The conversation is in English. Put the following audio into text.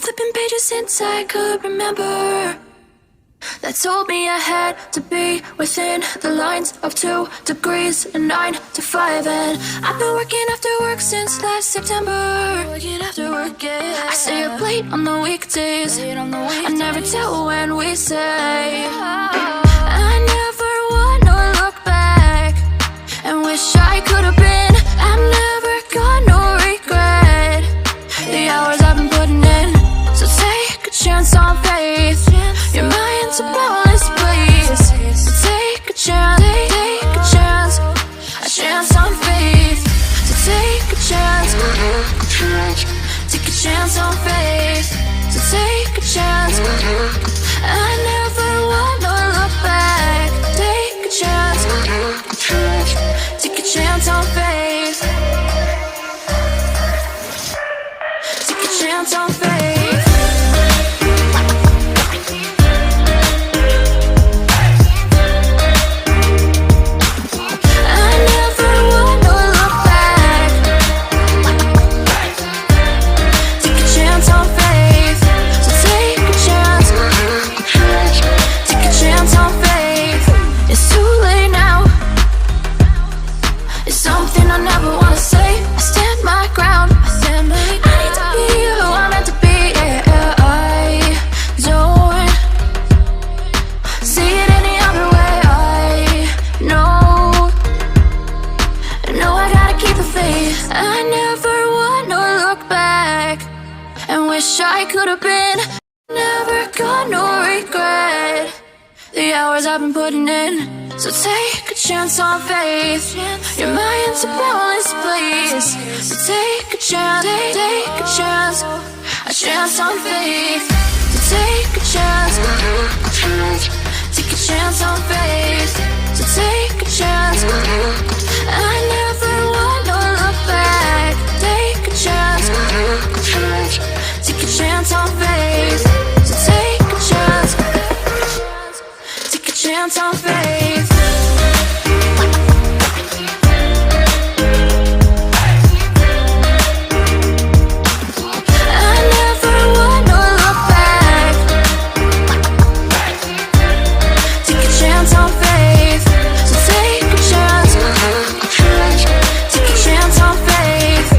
flipping pages since I could remember, that told me I had to be within the lines of 2 degrees and 9 to 5. And I've been working after work since last September. Working after work, yeah. I stay up late on the weekdays. I never tell when we say. I never wanna look back and wish I could have been. I've never got no regret. The hours I've been putting in, so take a chance on faith. Your mind's a boundless place. So take a chance, take a chance, a chance on faith. So take a chance, take a chance on faith. So take a chance. I never wanna look back. Take a chance, take a chance on faith. Take a chance on faith. I could have been. Never got no regret. The hours I've been putting in, so take a chance on faith. Your mind's a boundless place. So take a chance, take a chance, a chance on faith. So take a chance, take a chance on faith. So take a chance. I never wanna look back. Take a chance. Take a chance on faith. So take a chance. Take a chance on faith. I never wanna look back. Take a chance on faith. So take a chance. Take a chance on faith.